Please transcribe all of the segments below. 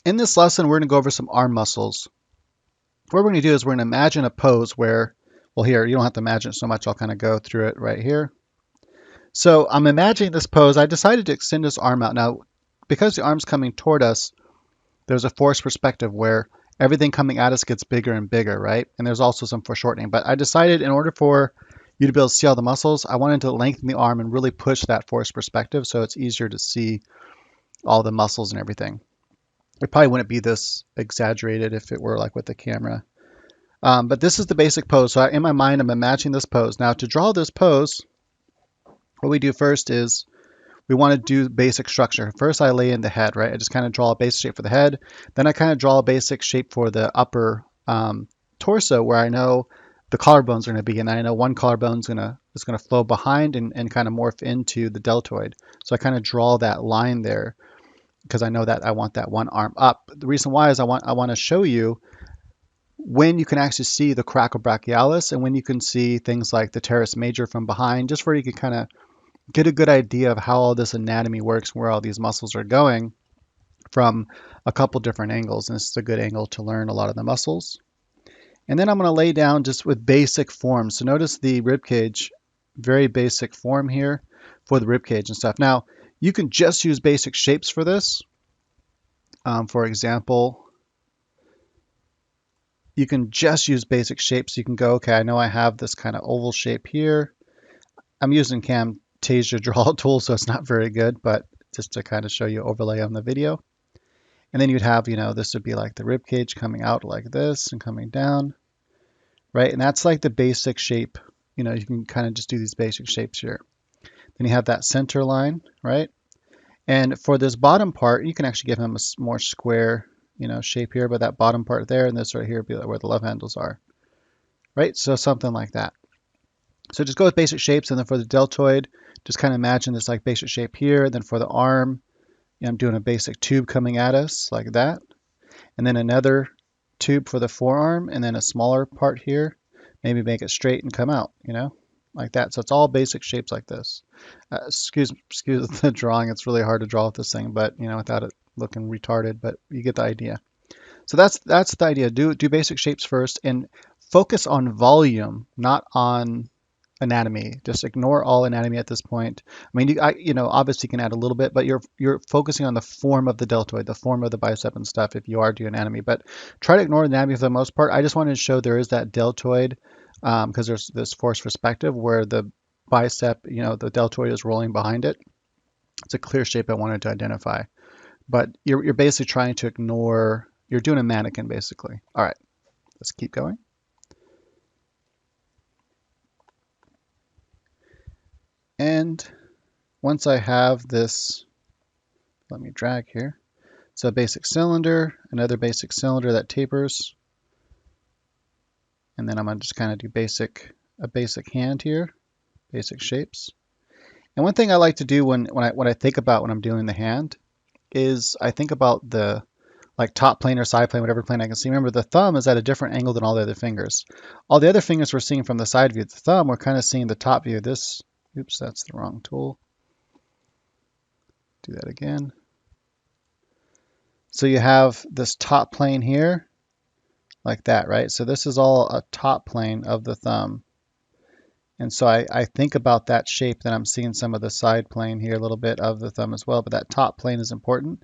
In this lesson, we're going to go over some arm muscles. What we're going to do is we're going to imagine a pose where, well, here, you don't have to imagine it so much. I'll kind of go through it right here. So I'm imagining this pose. I decided to extend this arm out. Now, because the arm's coming toward us, there's a forced perspective where everything coming at us gets bigger and bigger, right? And there's also some foreshortening. But I decided in order for you to be able to see all the muscles, I wanted to lengthen the arm and really push that forced perspective so it's easier to see all the muscles and everything. It probably wouldn't be this exaggerated if it were like with the camera. But this is the basic pose. So in my mind, I'm imagining this pose. Now to draw this pose, what we do first is we want to do basic structure. First, I lay in the head, right? I just kind of draw a basic shape for the head. Then I kind of draw a basic shape for the upper torso where I know the collarbones are going to be. And I know one collarbone is going to flow behind and kind of morph into the deltoid. So I kind of draw that line there because I know that I want that one arm up. The reason why is I want to show you when you can actually see the coracobrachialis and when you can see things like the teres major from behind, just where you can kind of get a good idea of how all this anatomy works, where all these muscles are going from a couple different angles. And this is a good angle to learn a lot of the muscles. And then I'm going to lay down just with basic forms. So notice the rib cage, very basic form here for the rib cage and stuff. Now, you can just use basic shapes for this. For example, you can just use basic shapes. You can go, okay, I know I have this kind of oval shape here. I'm using Camtasia draw tool, so it's not very good, but just to kind of show you overlay on the video. And then you'd have, this would be like the rib cage coming out like this and coming down, right? And that's like the basic shape. You can kind of just do these basic shapes here. Then you have that center line, right? And for this bottom part, you can actually give him a more square, shape here, but that bottom part there and this right here would be where the love handles are, right? So something like that. So just go with basic shapes, and then for the deltoid, just kind of imagine this like basic shape here. Then for the arm, I'm doing a basic tube coming at us like that. And then another tube for the forearm, and then a smaller part here. Maybe make it straight and come out, like that. So it's all basic shapes like this. Excuse the drawing. It's really hard to draw with this thing, but without it looking retarded, but you get the idea. So that's the idea. Do basic shapes first and focus on volume, not on anatomy. Just ignore all anatomy at this point. I mean, obviously you can add a little bit, but you're focusing on the form of the deltoid, the form of the bicep and stuff if you are doing anatomy. But try to ignore anatomy for the most part. I just wanted to show there is that deltoid because there's this forced perspective where the bicep, the deltoid is rolling behind it. It's a clear shape I wanted to identify. But you're basically trying to ignore, you're doing a mannequin basically. All right, let's keep going. And once I have this, let me drag here. So a basic cylinder, another basic cylinder that tapers. And then I'm going to just kind of do a basic hand here, basic shapes. And one thing I like to do when I think about when I'm doing the hand is I think about the like top plane or side plane, whatever plane I can see. Remember, the thumb is at a different angle than all the other fingers. All the other fingers we're seeing from the side view. The thumb, we're kind of seeing the top view. This, oops, that's the wrong tool. Do that again. So you have this top plane here, like that, right? So this is all a top plane of the thumb. And so I think about that shape, then I'm seeing some of the side plane here, a little bit of the thumb as well, but that top plane is important.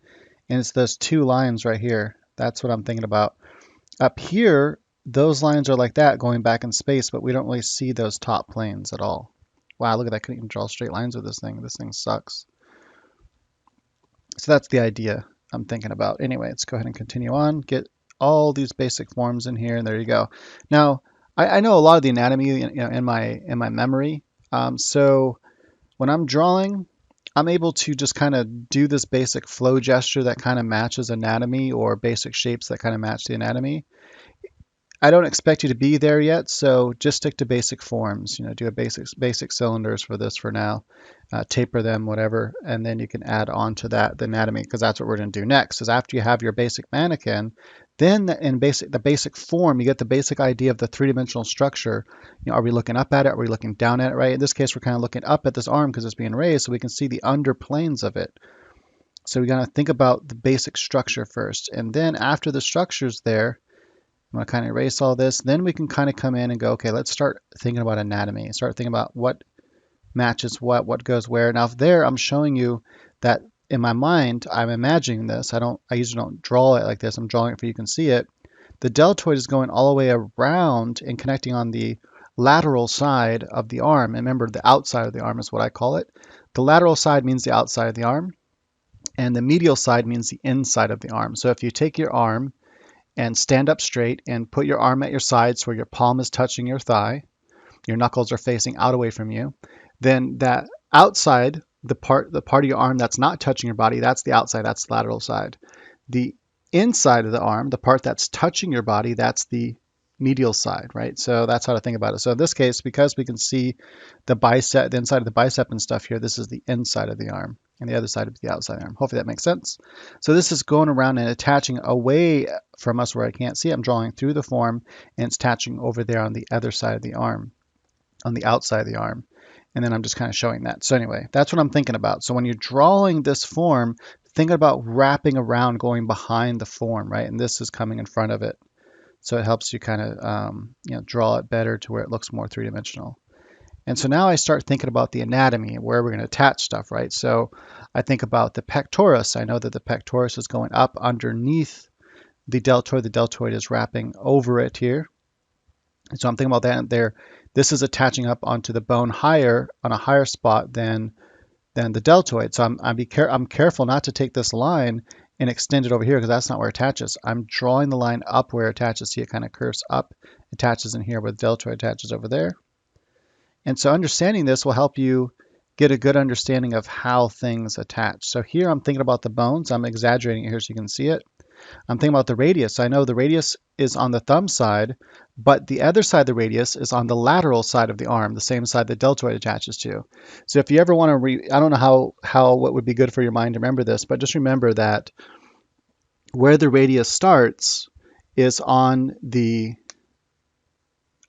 And it's those two lines right here. That's what I'm thinking about. Up here, those lines are like that going back in space, but we don't really see those top planes at all. Wow, look at that. I couldn't even draw straight lines with this thing. This thing sucks. So that's the idea I'm thinking about. Anyway, let's go ahead and continue on. Get all these basic forms in here, and there you go. Now, I know a lot of the anatomy in my memory. So when I'm drawing, I'm able to just kind of do this basic flow gesture that kind of matches anatomy or basic shapes that kind of match the anatomy. I don't expect you to be there yet, so just stick to basic forms. Do a basic cylinders for this for now, taper them, whatever, and then you can add on to that the anatomy, because that's what we're going to do next. Is after you have your basic mannequin, then in the basic form, you get the basic idea of the three-dimensional structure. Are we looking up at it? Are we looking down at it? Right? In this case, we're kind of looking up at this arm because it's being raised, so we can see the under planes of it. So we gotta think about the basic structure first. And then after the structure's there, I'm gonna kind of erase all this. Then we can kind of come in and go, okay, let's start thinking about anatomy. Start thinking about what matches what goes where. Now there I'm showing you that in my mind, I'm imagining this. I usually don't draw it like this. I'm drawing it for you can see it. The deltoid is going all the way around and connecting on the lateral side of the arm. And remember, the outside of the arm is what I call it. The lateral side means the outside of the arm, and the medial side means the inside of the arm. So if you take your arm and stand up straight and put your arm at your sides where your palm is touching your thigh, your knuckles are facing out away from you, then that outside, the part of your arm that's not touching your body, that's the outside, that's the lateral side. The inside of the arm, the part that's touching your body, that's the medial side, right? So that's how to think about it. So in this case, because we can see the bicep, the inside of the bicep and stuff here, this is the inside of the arm, and the other side is the outside of the arm. Hopefully that makes sense. So this is going around and attaching away from us where I can't see. I'm drawing through the form, and it's attaching over there on the other side of the arm, on the outside of the arm. And then I'm just kind of showing that. So anyway, that's what I'm thinking about. So when you're drawing this form, think about wrapping around, going behind the form, right? And this is coming in front of it. So it helps you kind of draw it better to where it looks more three-dimensional. And so now I start thinking about the anatomy and where we're going to attach stuff, right? So I think about the pectoris. I know that the pectoris is going up underneath the deltoid. The deltoid is wrapping over it here. And so I'm thinking about that and there. This is attaching up onto the bone higher, on a higher spot than the deltoid. So I'm careful not to take this line and extend it over here because that's not where it attaches. I'm drawing the line up where it attaches. See, it kind of curves up, attaches in here where the deltoid attaches over there. And so understanding this will help you get a good understanding of how things attach. So here I'm thinking about the bones. I'm exaggerating it here so you can see it. I'm thinking about the radius. I know the radius is on the thumb side, but the other side of the radius is on the lateral side of the arm, the same side the deltoid attaches to. So if you ever want to, I don't know what would be good for your mind to remember this, but just remember that where the radius starts is on the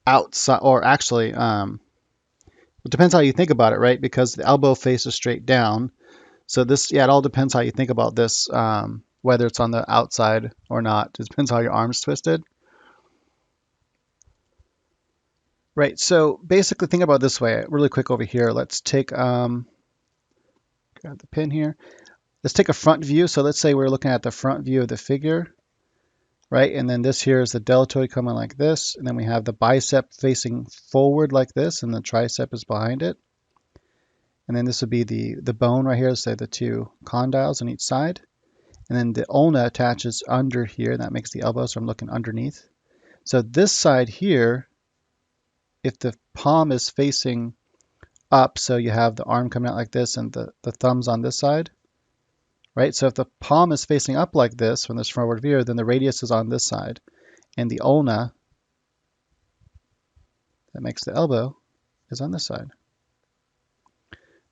outside, or actually, it depends how you think about it, right? Because the elbow faces straight down. So this, yeah, it all depends how you think about this. Whether it's on the outside or not. It depends how your arm's twisted. Right, so basically think about it this way, really quick over here. Let's take, grab the pin here. Let's take a front view. So let's say we're looking at the front view of the figure, right? And then this here is the deltoid coming like this. And then we have the bicep facing forward like this, and the tricep is behind it. And then this would be the bone right here, say the two condyles on each side. And then the ulna attaches under here. That makes the elbow, so I'm looking underneath. So this side here, if the palm is facing up, so you have the arm coming out like this and the thumbs on this side, right? So if the palm is facing up like this from this forward view, then the radius is on this side. And the ulna, that makes the elbow, is on this side.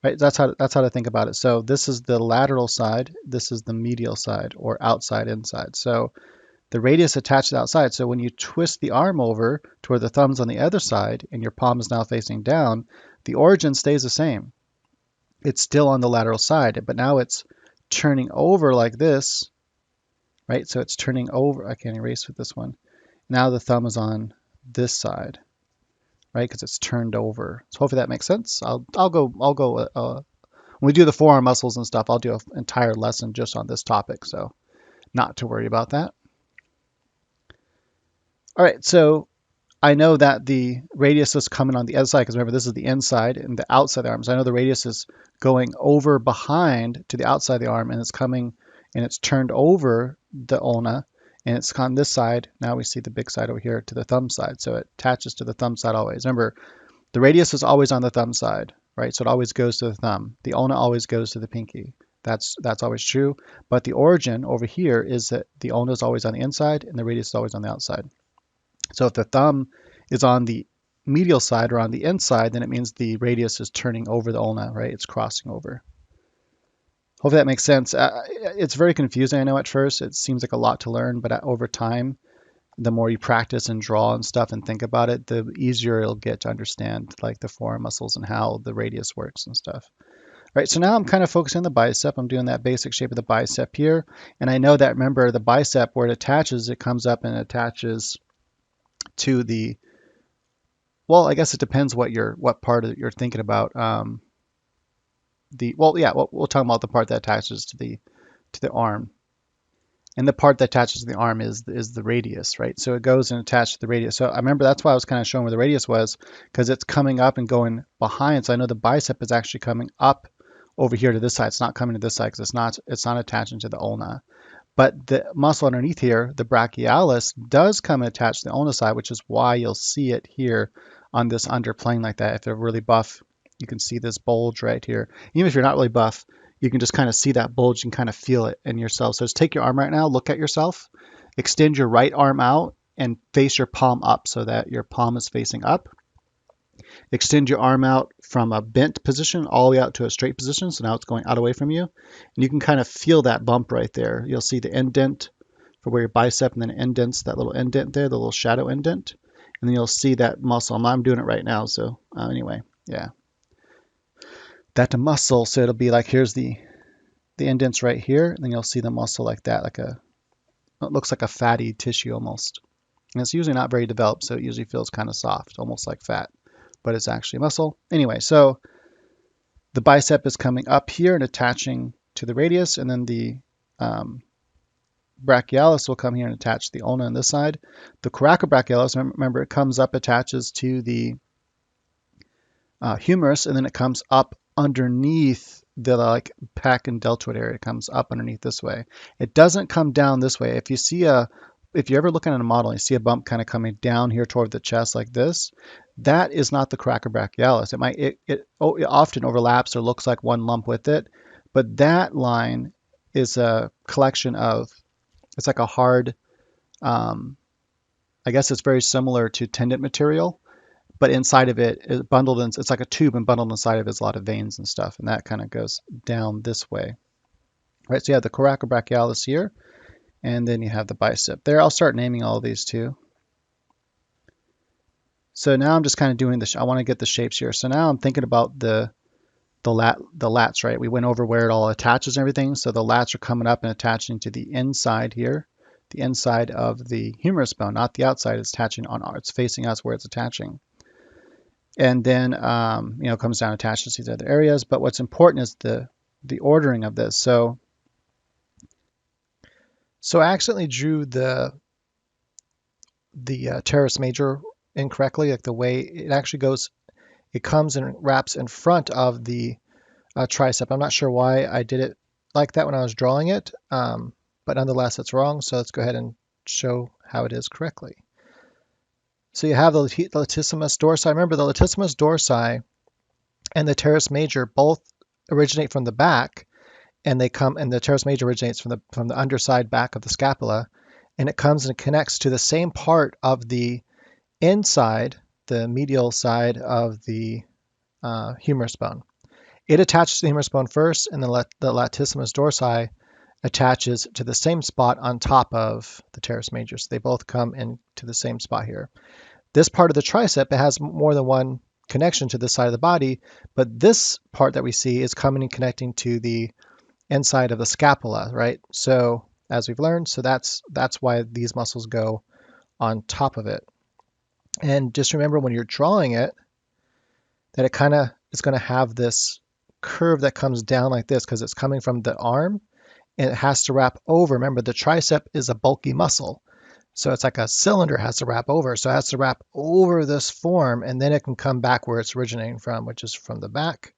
Right, that's how to think about it. So this is the lateral side, this is the medial side, or outside inside. So the radius attaches outside. So when you twist the arm over to where the thumb's on the other side and your palm is now facing down, the origin stays the same. It's still on the lateral side, but now it's turning over like this, right? So it's turning over. I can't erase with this one. Now the thumb is on this side, right? Because it's turned over. So hopefully that makes sense. I'll go when we do the forearm muscles and stuff, I'll do an entire lesson just on this topic. So not to worry about that. All right, so I know that the radius is coming on the other side because remember this is the inside and the outside of the arm. So I know the radius is going over behind to the outside of the arm, and it's coming and it's turned over the ulna, and it's on this side. Now we see the big side over here to the thumb side. So it attaches to the thumb side always. Remember, the radius is always on the thumb side, right? So it always goes to the thumb. The ulna always goes to the pinky. That's always true. But the origin over here is that the ulna is always on the inside and the radius is always on the outside. So if the thumb is on the medial side or on the inside, then it means the radius is turning over the ulna, right? It's crossing over. Hopefully that makes sense. It's very confusing, I know, at first. It seems like a lot to learn, but over time, the more you practice and draw and stuff and think about it, the easier it'll get to understand like the forearm muscles and how the radius works and stuff. Right, so now I'm kind of focusing on the bicep. I'm doing that basic shape of the bicep here. And I know that, remember, the bicep, where it attaches, it comes up and attaches to the, well, I guess it depends what part of you're thinking about. We'll talk about the part that attaches to the arm. And the part that attaches to the arm is the radius, right? So it goes and attaches to the radius. So I remember that's why I was kind of showing where the radius was, because it's coming up and going behind. So I know the bicep is actually coming up over here to this side. It's not coming to this side because it's not attaching to the ulna. But the muscle underneath here, the brachialis, does come and attach to the ulna side, which is why you'll see it here on this underplane like that. If they're really buff, you can see this bulge right here. Even if you're not really buff, you can just kind of see that bulge and kind of feel it in yourself. So just take your arm right now, look at yourself, extend your right arm out and face your palm up so that your palm is facing up. Extend your arm out from a bent position all the way out to a straight position. So now it's going out away from you. And you can kind of feel that bump right there. You'll see the indent for where your bicep and then indents, that little indent there, the little shadow indent. And then you'll see that muscle. I'm doing it right now. So anyway, yeah. That's a muscle. So it'll be like, here's the indents right here. And then you'll see the muscle like that, it looks like a fatty tissue almost. And it's usually not very developed. So it usually feels kind of soft, almost like fat. But it's actually muscle. Anyway, so the bicep is coming up here and attaching to the radius, and then the brachialis will come here and attach to the ulna on this side. The coracobrachialis, remember, it comes up, attaches to the humerus, and then it comes up underneath the pec and deltoid area. It comes up underneath this way. It doesn't come down this way. If you're ever looking at a model and you see a bump kind of coming down here toward the chest like this, that is not the coracobrachialis. It often overlaps or looks like one lump with it, but that line is a collection of, it's like a hard, I guess it's very similar to tendon material, but inside of it is bundled in, it's like a tube, and bundled inside of it is a lot of veins and stuff, and that kind of goes down this way. Right, so you have the coracobrachialis here, and then you have the bicep there. I'll start naming all of these too. So now I'm just kind of doing this. I want to get the shapes here. So now I'm thinking about the lats, right? We went over where it all attaches and everything. So the lats are coming up and attaching to the inside here, the inside of the humerus bone, not the outside. It's attaching it's facing us where it's attaching. And then, it comes down and attaches to these other areas. But what's important is the ordering of this. So I accidentally drew the teres major incorrectly, like the way it actually goes. It comes and wraps in front of the tricep. I'm not sure why I did it like that when I was drawing it, but nonetheless, it's wrong. So let's go ahead and show how it is correctly. So you have the latissimus dorsi. Remember, the latissimus dorsi and the teres major both originate from the back, and the teres major originates from the underside back of the scapula, and it comes and connects to the same part of the inside, the medial side of the humerus bone. It attaches to the humerus bone first, and then the latissimus dorsi attaches to the same spot on top of the teres major. So they both come into the same spot here. This part of the tricep, it has more than one connection to this side of the body, but this part that we see is coming and connecting to the inside of the scapula, right? So as we've learned, so that's why these muscles go on top of it. And just remember when you're drawing it, that it kind of is going to have this curve that comes down like this because it's coming from the arm and it has to wrap over. Remember, the tricep is a bulky muscle. So it's like a cylinder has to wrap over. So it has to wrap over this form, and then it can come back where it's originating from, which is from the back,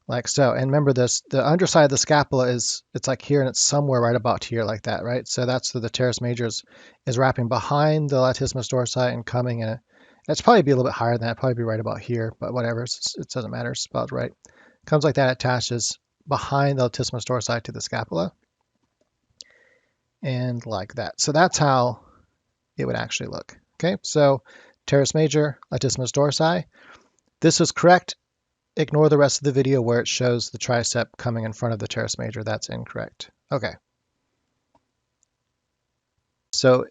like so. And remember this, the underside of the scapula it's like here, and it's somewhere right about here like that, right? So that's the teres major is wrapping behind the latissimus dorsi and coming in. It's probably be a little bit higher than that, probably be right about here, but whatever, it doesn't matter, it's about right. Comes like that, attaches behind the latissimus dorsi to the scapula. And like that. So that's how it would actually look. Okay, so teres major, latissimus dorsi. This is correct. Ignore the rest of the video where it shows the tricep coming in front of the teres major. That's incorrect. Okay. So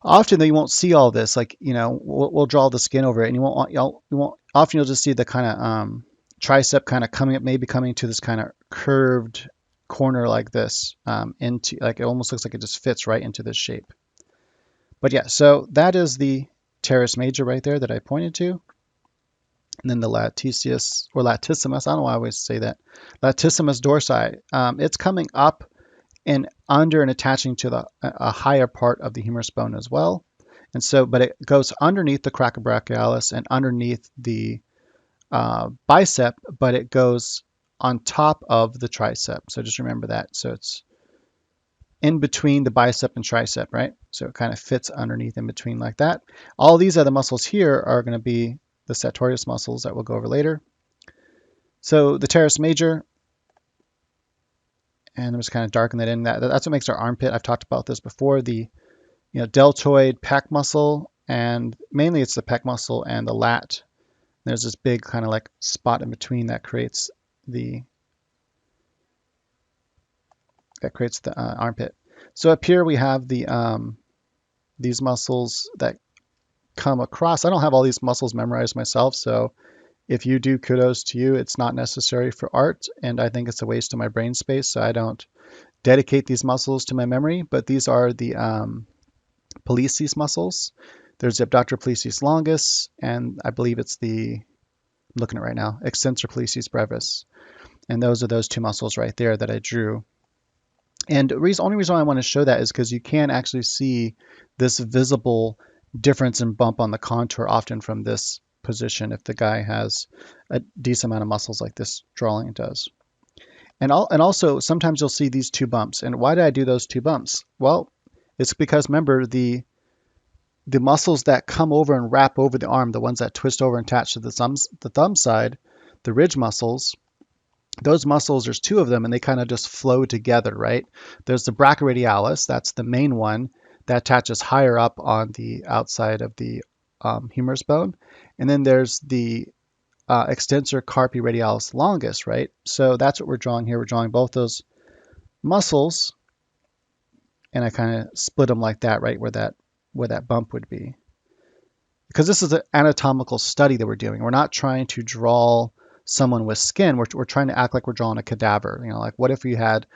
often though, you won't see all this. Like, we'll draw the skin over it, and you won't. Often you'll just see the kind of tricep kind of coming up, maybe coming to this kind of curved corner like this, into like it almost looks like it just fits right into this shape. But yeah, so that is the teres major right there that I pointed to. And then the latissimus, or latissimus, I don't know why I always say that, latissimus dorsi. It's coming up and under and attaching to a higher part of the humerus bone as well. And so, but it goes underneath the craccobrachialis and underneath the bicep, but it goes on top of the tricep. So just remember that. So it's in between the bicep and tricep, right? So it kind of fits underneath in between like that. All these other muscles here are going to be the sartorius muscles that we'll go over later. So the teres major, and I'm just kind of darken that in. That's what makes our armpit. I've talked about this before. The deltoid pec muscle, and mainly it's the pec muscle and the lat. There's this big kind of like spot in between that creates the armpit. So up here we have these muscles that come across. I don't have all these muscles memorized myself, so if you do, kudos to you. It's not necessary for art, and I think it's a waste of my brain space, so I don't dedicate these muscles to my memory. But these are the pollicis muscles. There's the abductor pollicis longus, and I believe it's I'm looking at it right now, extensor pollicis brevis. And those are those two muscles right there that I drew. And the only reason I want to show that is because you can actually see this visible difference in bump on the contour often from this position if the guy has a decent amount of muscles like this drawing does. And also sometimes you'll see these two bumps. And why did I do those two bumps? Well, it's because remember the muscles that come over and wrap over the arm, the ones that twist over and attach to the thumb side, the ridge muscles, those muscles, there's two of them, and they kind of just flow together, right? There's the brachyradialis, that's the main one that attaches higher up on the outside of the humerus bone. And then there's the extensor carpi radialis longus, right? So that's what we're drawing here. We're drawing both those muscles, and I kind of split them like that, right, where that bump would be. Because this is an anatomical study that we're doing. We're not trying to draw someone with skin. We're trying to act like we're drawing a cadaver. Like what if we had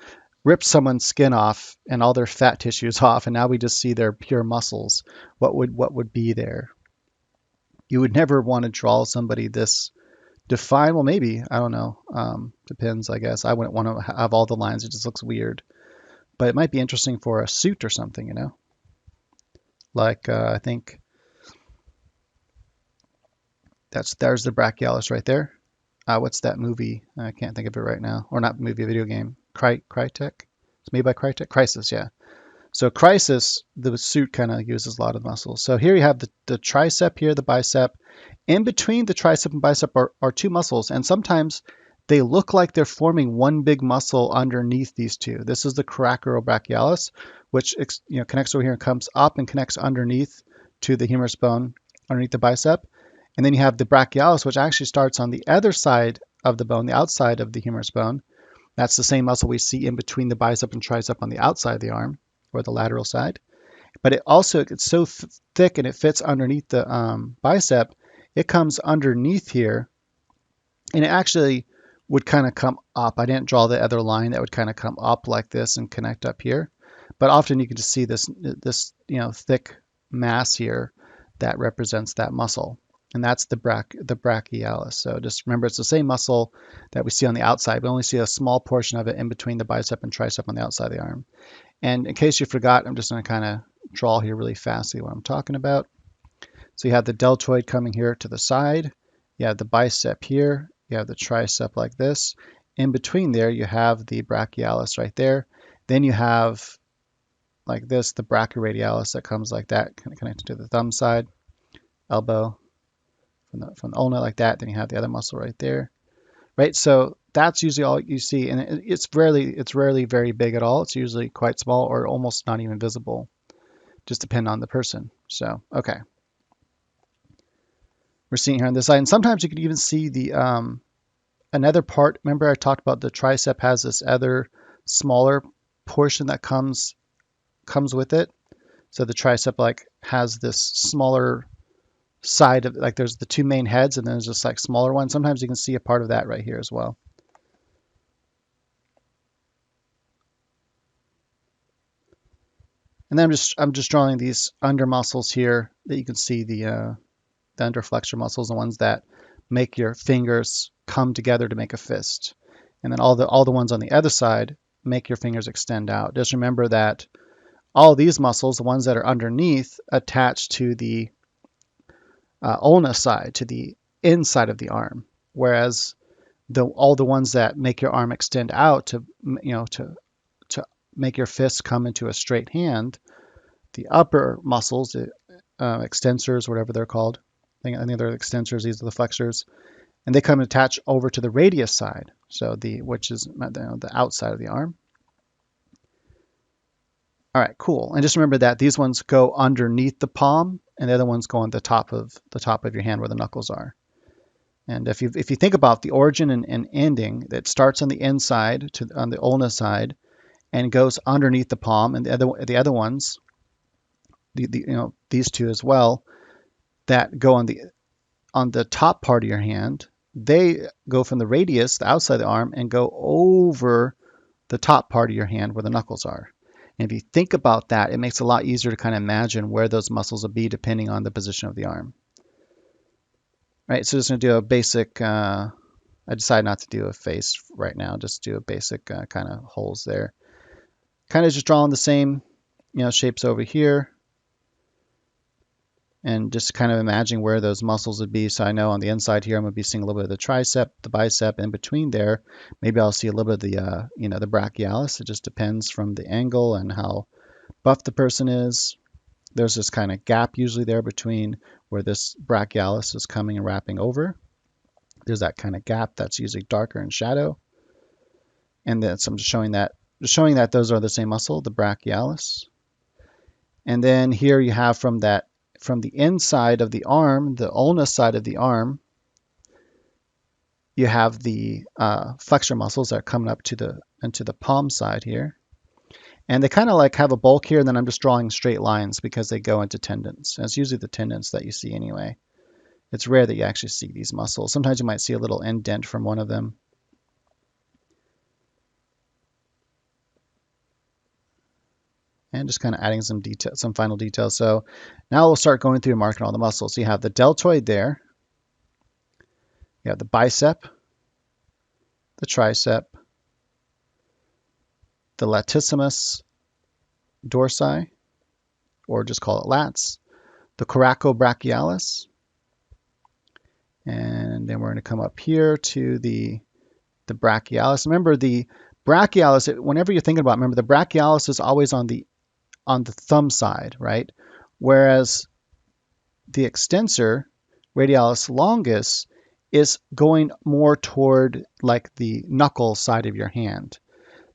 ripped someone's skin off and all their fat tissues off, and now we just see their pure muscles? What would be there? You would never want to draw somebody this defined. Well, maybe, I don't know. Depends, I guess. I wouldn't want to have all the lines. It just looks weird. But it might be interesting for a suit or something, Like I think there's the brachialis right there. What's that movie? I can't think of it right now. Or not movie, video game. Crytek? It's made by Crytek? Crisis, yeah. So Crisis, the suit kind of uses a lot of muscles. So here you have the tricep here, the bicep. In between the tricep and bicep are two muscles, and sometimes they look like they're forming one big muscle underneath these two. This is the coracobrachialis, which connects over here and comes up and connects underneath to the humerus bone, underneath the bicep. And then you have the brachialis, which actually starts on the other side of the bone, the outside of the humerus bone. That's the same muscle we see in between the bicep and tricep on the outside of the arm, or the lateral side. But it's so thick and it fits underneath the bicep, it comes underneath here, and it actually would kind of come up. I didn't draw the other line that would kind of come up like this and connect up here. But often you can just see this thick mass here that represents that muscle. And that's the brachialis. So just remember, it's the same muscle that we see on the outside. We only see a small portion of it in between the bicep and tricep on the outside of the arm. And in case you forgot, I'm just going to kind of draw here really fast, see what I'm talking about. So you have the deltoid coming here to the side. You have the bicep here. You have the tricep like this. In between there, you have the brachialis right there. Then you have, like this, the brachyradialis that comes like that, kind of connected to the thumb side, elbow, from the ulna like that. Then you have the other muscle right there, right? So that's usually all you see, and it's rarely very big at all. It's usually quite small or almost not even visible, just depending on the person. So okay, we're seeing here on this side, and sometimes you can even see the another part. Remember I talked about the tricep has this other smaller portion that comes with it. So the tricep like has this smaller side of, like there's the two main heads and then there's just like smaller ones. Sometimes you can see a part of that right here as well. And then I'm just drawing these under muscles here that you can see the under flexor muscles, the ones that make your fingers come together to make a fist. And then all the ones on the other side make your fingers extend out. Just remember that all these muscles, the ones that are underneath, attach to the ulna side, to the inside of the arm, whereas all the ones that make your arm extend out to to make your fist come into a straight hand, the upper muscles, the extensors, whatever they're called, I think they're extensors. These are the flexors, and they come attach over to the radius side, so which is the outside of the arm. All right, cool. And just remember that these ones go underneath the palm, and the other ones go on the top of your hand where the knuckles are. And if you think about the origin and ending, that starts on the inside on the ulna side, and goes underneath the palm, and the other ones, these two as well, that go on the top part of your hand, they go from the radius, the outside of the arm, and go over the top part of your hand where the knuckles are. And if you think about that, it makes it a lot easier to kind of imagine where those muscles will be depending on the position of the arm. All right, so just going to do a basic, I decided not to do a face right now, just do a basic kind of holes there. Kind of just drawing the same, shapes over here. And just kind of imagine where those muscles would be. So I know on the inside here, I'm going to be seeing a little bit of the tricep, the bicep. In between there, maybe I'll see a little bit of the, the brachialis. It just depends from the angle and how buff the person is. There's this kind of gap usually there between where this brachialis is coming and wrapping over. There's that kind of gap that's usually darker in shadow. And then so I'm just showing that those are the same muscle, the brachialis. And then here you have from the inside of the arm, the ulna side of the arm, you have the flexor muscles that are coming up into the palm side here. And they kind of like have a bulk here, and then I'm just drawing straight lines because they go into tendons. And it's usually the tendons that you see anyway. It's rare that you actually see these muscles. Sometimes you might see a little indent from one of them. And just kind of adding some detail, some final details. So now we'll start going through and marking all the muscles. So you have the deltoid there. You have the bicep, the tricep, the latissimus dorsi, or just call it lats, the coracobrachialis, and then we're going to come up here to the brachialis. Remember the brachialis, whenever you're thinking about it, remember the brachialis is always on the thumb side, right? Whereas the extensor, radialis longus, is going more toward like the knuckle side of your hand.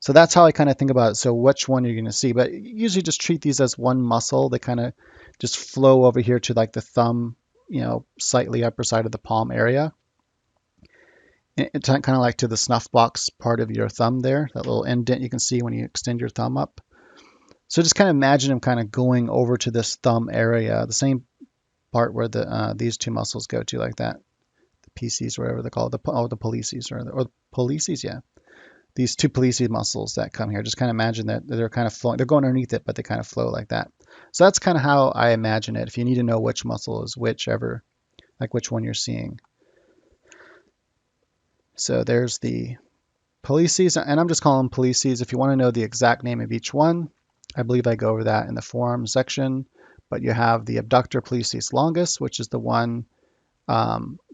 So that's how I kind of think about it. So which one you're going to see, but usually just treat these as one muscle. They kind of just flow over here to like the thumb, slightly upper side of the palm area. It's kind of like to the snuff box part of your thumb there, that little indent you can see when you extend your thumb up. So just kind of imagine them kind of going over to this thumb area, the same part where these two muscles go to, like that. The PCs, whatever they're called, the pollices or the pollices, yeah. These two pollices muscles that come here. Just kind of imagine that they're kind of flowing. They're going underneath it, but they kind of flow like that. So that's kind of how I imagine it. If you need to know which muscle is whichever, like which one you're seeing. So there's the pollices, and I'm just calling them pollices. If you want to know the exact name of each one, I believe I go over that in the forum section. But you have the abductor pollicis longus, which is the one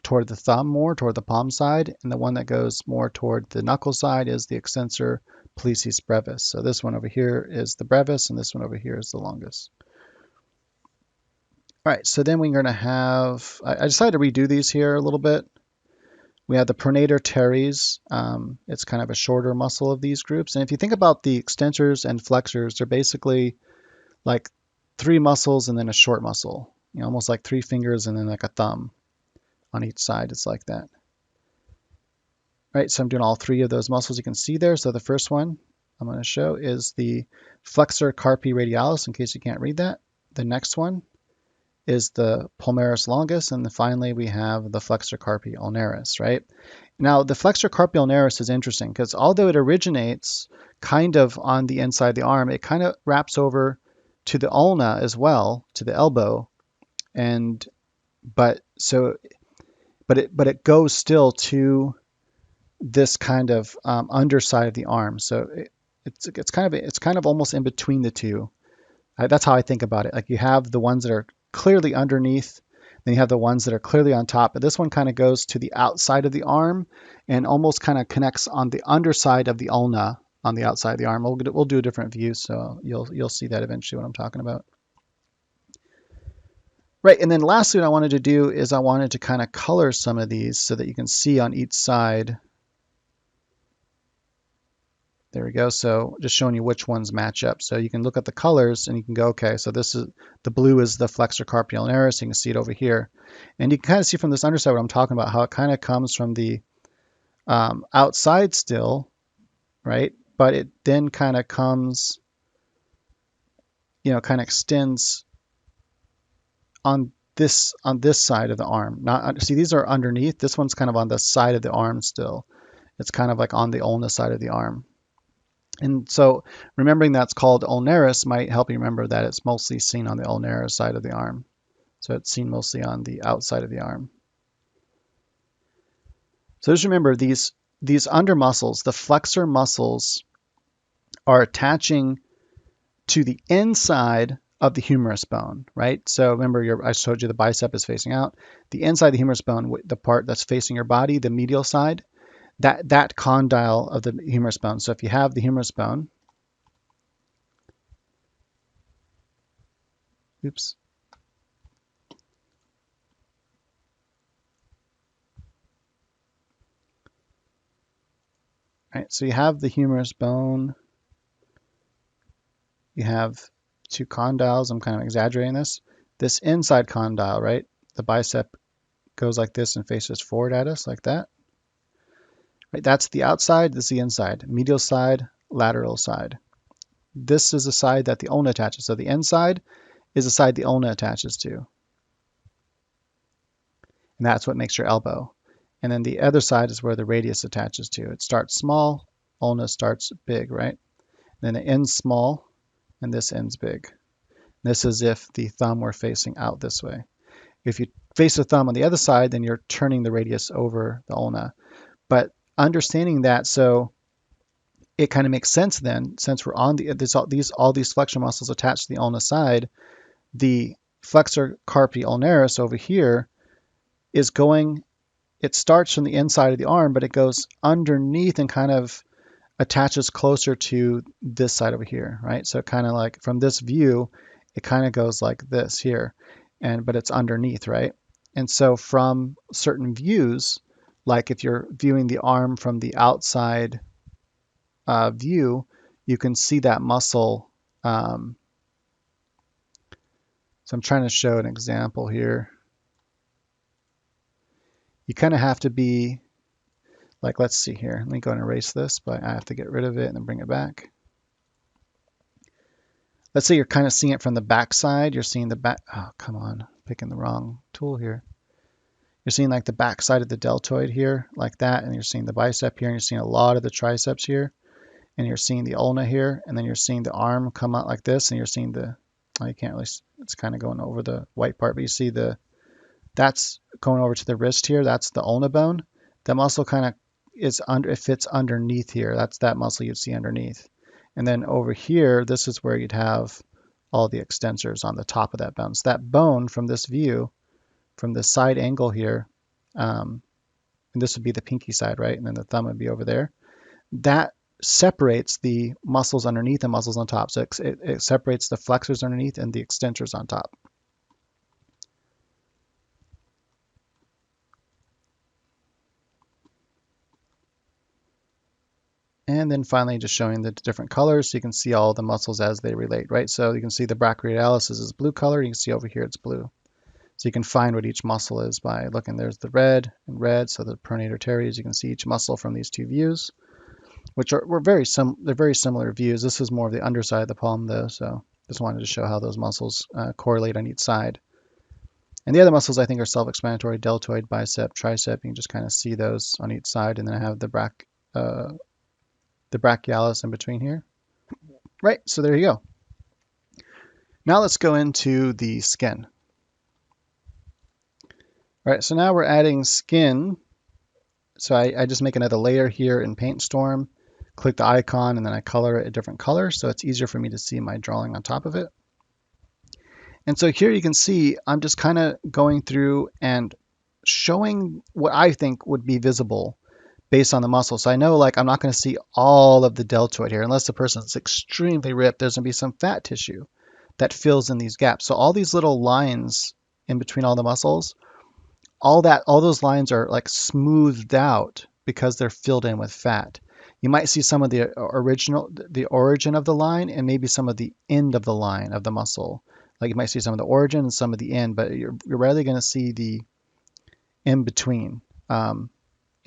toward the thumb, more toward the palm side, and the one that goes more toward the knuckle side is the extensor pollicis brevis. So this one over here is the brevis, and this one over here is the longus. All right, so then we're going to have, I decided to redo these here a little bit. We have the pronator teres. It's kind of a shorter muscle of these groups. And if you think about the extensors and flexors, they're basically like three muscles and then a short muscle, almost like three fingers and then like a thumb on each side. It's like that. All right, so I'm doing all three of those muscles you can see there. So the first one I'm going to show is the flexor carpi radialis, in case you can't read that. The next one is the palmaris longus, and then finally we have the flexor carpi ulnaris, right? Now, the flexor carpi ulnaris is interesting because although it originates kind of on the inside of the arm, it kind of wraps over to the ulna as well, to the elbow, and but so but it goes still to this kind of underside of the arm. So it's kind of almost in between the two. That's how I think about it. Like you have the ones that are clearly underneath, then you have the ones that are clearly on top. But this one kind of goes to the outside of the arm and almost kind of connects on the underside of the ulna on the outside of the arm. We'll do a different view, so you'll see that eventually what I'm talking about. Right, and then lastly what I wanted to do is I wanted to kind of color some of these so that you can see on each side. There we go. So just showing you which ones match up. So you can look at the colors and you can go, okay, so this is the blue is the flexor carpi ulnaris. You can see it over here. And you can kind of see from this underside what I'm talking about, how it kind of comes from the outside still, right? But it then kind of comes, kind of extends on this side of the arm. Not see, these are underneath. This one's kind of on the side of the arm still. It's kind of like on the ulna side of the arm. And so remembering that's called ulnaris might help you remember that it's mostly seen on the ulnaris side of the arm. So it's seen mostly on the outside of the arm. So just remember these under muscles, the flexor muscles, are attaching to the inside of the humerus bone, right? So remember, I showed you the bicep is facing out. The inside of the humerus bone, the part that's facing your body, the medial side, that condyle of the humerus bone. So if you have the humerus bone, oops. All right, so you have the humerus bone. You have two condyles. I'm kind of exaggerating this. This inside condyle, right? The bicep goes like this and faces forward at us like that. Right, that's the outside, this is the inside. Medial side, lateral side. This is the side that the ulna attaches. So the inside is the side the ulna attaches to. And that's what makes your elbow. And then the other side is where the radius attaches to. It starts small, ulna starts big, right? Then it ends small, and this ends big. This is if the thumb were facing out this way. If you face the thumb on the other side, then you're turning the radius over the ulna. But understanding that, so it kind of makes sense then, since we're on all these flexor muscles attached to the ulna side, the flexor carpi ulnaris over here is going, it starts from the inside of the arm, but it goes underneath and kind of attaches closer to this side over here, right? So kind of like from this view, it kind of goes like this here, but it's underneath, right? And so from certain views, like if you're viewing the arm from the outside view, you can see that muscle. So I'm trying to show an example here. You kind of have to be like, let's see here. Let me go and erase this, but I have to get rid of it and then bring it back. Let's say you're kind of seeing it from the back side. You're seeing the back. Oh, come on. Picking the wrong tool here. You're seeing like the back side of the deltoid here, like that. And you're seeing the bicep here. And you're seeing a lot of the triceps here. And you're seeing the ulna here. And then you're seeing the arm come out like this. And you're seeing oh, you can't really, it's kind of going over the white part, but you see that's going over to the wrist here. That's the ulna bone. That muscle kind of it fits underneath here. That's that muscle you'd see underneath. And then over here, this is where you'd have all the extensors on the top of that bone. So that bone from this view, from the side angle here, and this would be the pinky side, right? And then the thumb would be over there. That separates the muscles underneath and muscles on top. So it separates the flexors underneath and the extensors on top. And then finally just showing the different colors so you can see all the muscles as they relate, right? So you can see the brachioradialis is blue color. You can see over here it's blue. So you can find what each muscle is by looking. There's the red and red, so the pronator teres. You can see each muscle from these two views, which they're very similar views. This is more of the underside of the palm though, so just wanted to show how those muscles correlate on each side. And the other muscles I think are self-explanatory: deltoid, bicep, tricep. You can just kind of see those on each side, and then I have the brachialis in between here. Right, so there you go. Now let's go into the skin. All right, so now we're adding skin. So I just make another layer here in PaintStorm, click the icon, and then I color it a different color so it's easier for me to see my drawing on top of it. And so here you can see I'm just kind of going through and showing what I think would be visible based on the muscle. So I know like I'm not going to see all of the deltoid here unless the person's extremely ripped. There's going to be some fat tissue that fills in these gaps. So all these little lines in between all the muscles, all those lines are like smoothed out because they're filled in with fat. You might see some of the origin of the line and maybe some of the end of the line of the muscle. Like you might see some of the origin and some of the end, but you're rarely going to see the in between. And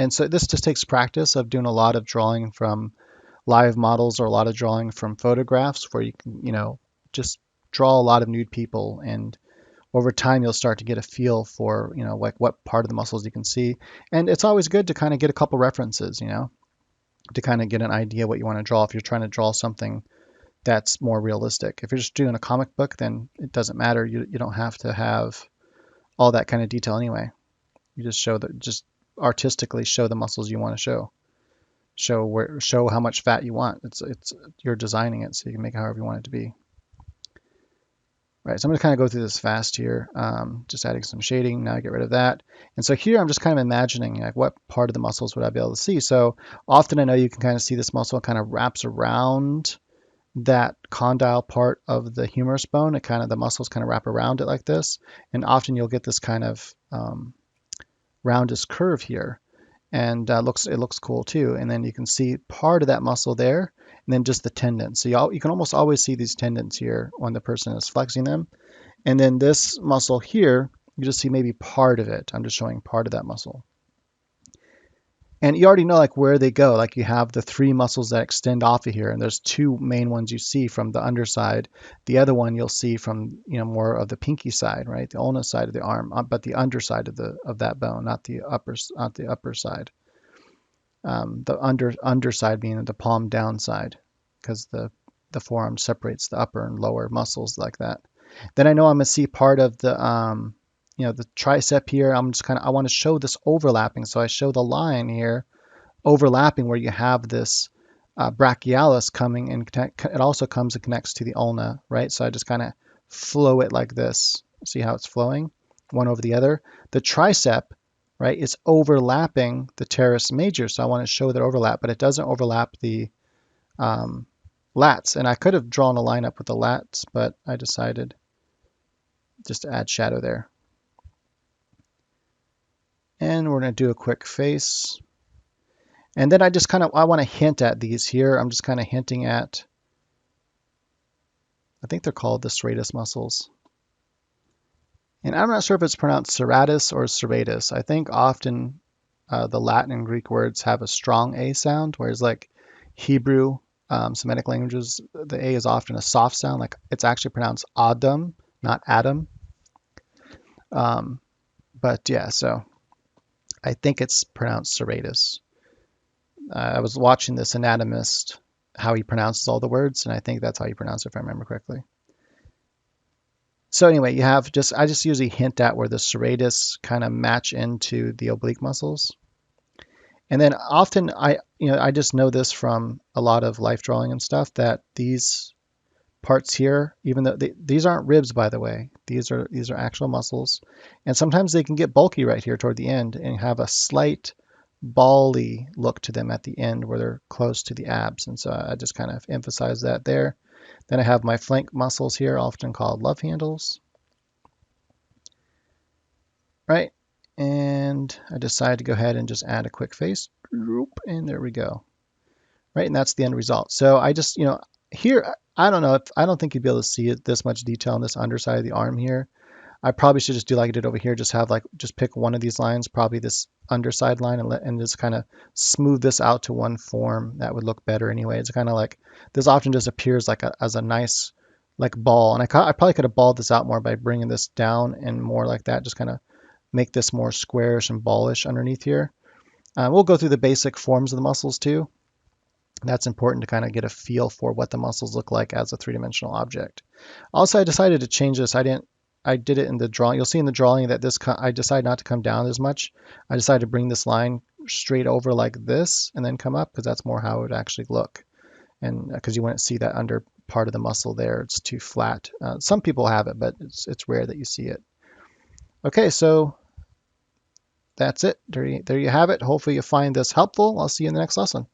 so this just takes practice of doing a lot of drawing from live models or a lot of drawing from photographs where you can, just draw a lot of nude people, and over time you'll start to get a feel for, like what part of the muscles you can see. And it's always good to kind of get a couple references, to kind of get an idea what you want to draw if you're trying to draw something that's more realistic. If you're just doing a comic book, then it doesn't matter. You don't have to have all that kind of detail anyway. You just artistically show the muscles you want to show how much fat you want. It's you're designing it, so you can make it however you want it to be. Right, so I'm going to kind of go through this fast here, just adding some shading. Now I get rid of that. And so here I'm just kind of imagining like what part of the muscles would I be able to see. So often I know you can kind of see this muscle kind of wraps around that condyle part of the humerus bone. The muscles kind of wrap around it like this. And often you'll get this kind of roundest curve here, and it looks cool too. And then you can see part of that muscle there, and then just the tendons. So you can almost always see these tendons here when the person is flexing them. And then this muscle here, you just see maybe part of it. I'm just showing part of that muscle. And you already know like where they go. Like you have the three muscles that extend off of here, and there's two main ones you see from the underside. The other one you'll see from more of the pinky side, right? The ulna side of the arm, but the underside of that bone, not the upper side. The underside being the palm down side, because the forearm separates the upper and lower muscles like that. Then I know I'm gonna see part of the the tricep here. I want to show this overlapping. So I show the line here overlapping where you have this brachialis coming and it also comes and connects to the ulna, right? So I just kind of flow it like this. See how it's flowing one over the other. The tricep, right, is overlapping the teres major. So I want to show that overlap, but it doesn't overlap the lats. And I could have drawn a line up with the lats, but I decided just to add shadow there. And we're going to do a quick face. And then I want to hint at these here. I'm just kind of hinting at, I think they're called the serratus muscles. And I'm not sure if it's pronounced serratus or serratus. I think often the Latin and Greek words have a strong A sound, whereas like Hebrew, Semitic languages, the A is often a soft sound. Like it's actually pronounced Adam, not Adam. But yeah, so I think it's pronounced serratus. I was watching this anatomist, how he pronounces all the words, and I think that's how you pronounce it if I remember correctly. So anyway, I just usually hint at where the serratus kind of match into the oblique muscles. And then often I just know this from a lot of life drawing and stuff, that these parts here, even though these aren't ribs, by the way, these are actual muscles, and sometimes they can get bulky right here toward the end and have a slight bally look to them at the end where they're close to the abs. And so I just kind of emphasize that there. Then I have my flank muscles here, often called love handles. Right, and I decide to go ahead and just add a quick face, and there we go. Right, and that's the end result. So I just, here, I don't think you'd be able to see it this much detail on this underside of the arm here. I probably should just do like I did over here, just pick one of these lines, probably this underside line, and just kind of smooth this out to one form. That would look better anyway. It's kind of like, this often just appears like as a nice like ball. And I probably could have balled this out more by bringing this down and more like that, just kind of make this more squarish and ballish underneath here. We'll go through the basic forms of the muscles too. That's important to kind of get a feel for what the muscles look like as a three-dimensional object. Also, I decided to change this. I did it in the drawing. You'll see in the drawing that I decided not to come down as much. I decided to bring this line straight over like this and then come up because that's more how it would actually look. And because you wouldn't see that under part of the muscle there, it's too flat. Some people have it, but it's rare that you see it. Okay, so that's it. There you have it. Hopefully you find this helpful. I'll see you in the next lesson.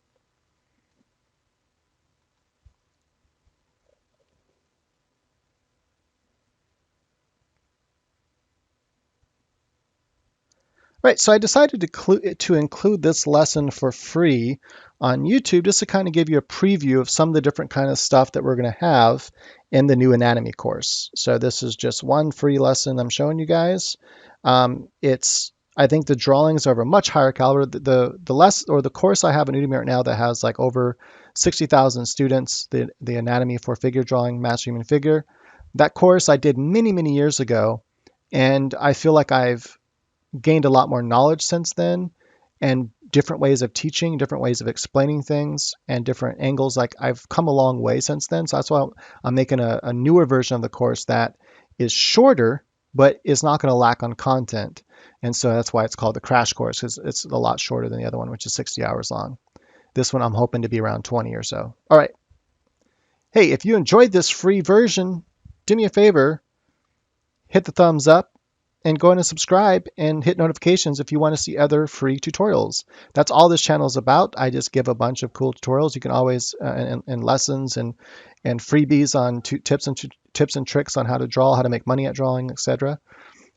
Right, so I decided to include this lesson for free on YouTube just to kind of give you a preview of some of the different kind of stuff that we're going to have in the new anatomy course. So this is just one free lesson I'm showing you guys. I think the drawings are of a much higher caliber. The course I have in Udemy right now that has like over 60,000 students, the anatomy for figure drawing, master human figure. That course I did many, many years ago, and I feel like I've gained a lot more knowledge since then, and different ways of teaching, different ways of explaining things, and different angles. Like I've come a long way since then. So that's why I'm making a newer version of the course that is shorter, but is not going to lack on content. And so that's why it's called the crash course, because it's a lot shorter than the other one, which is 60 hours long. This one I'm hoping to be around 20 or so. All right. Hey, if you enjoyed this free version, do me a favor, hit the thumbs up, and go ahead and subscribe and hit notifications if you want to see other free tutorials. That's all this channel is about. I just give a bunch of cool tutorials. You can always, and lessons and freebies on tips and tricks on how to draw, how to make money at drawing, etc.,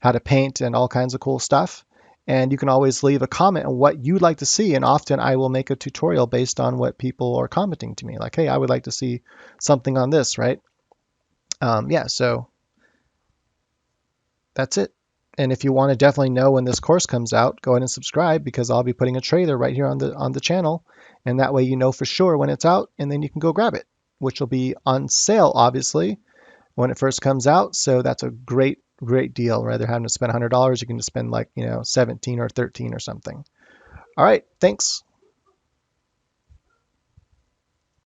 how to paint, and all kinds of cool stuff. And you can always leave a comment on what you'd like to see, and often I will make a tutorial based on what people are commenting to me. Like, hey, I would like to see something on this, right? Yeah, so that's it. And if you want to definitely know when this course comes out, go ahead and subscribe, because I'll be putting a trailer right here on the channel, and that way you know for sure when it's out, and then you can go grab it, which will be on sale obviously when it first comes out. So that's a great deal. Rather than having to spend $100, you can just spend like 17 or 13 or something. All right, thanks.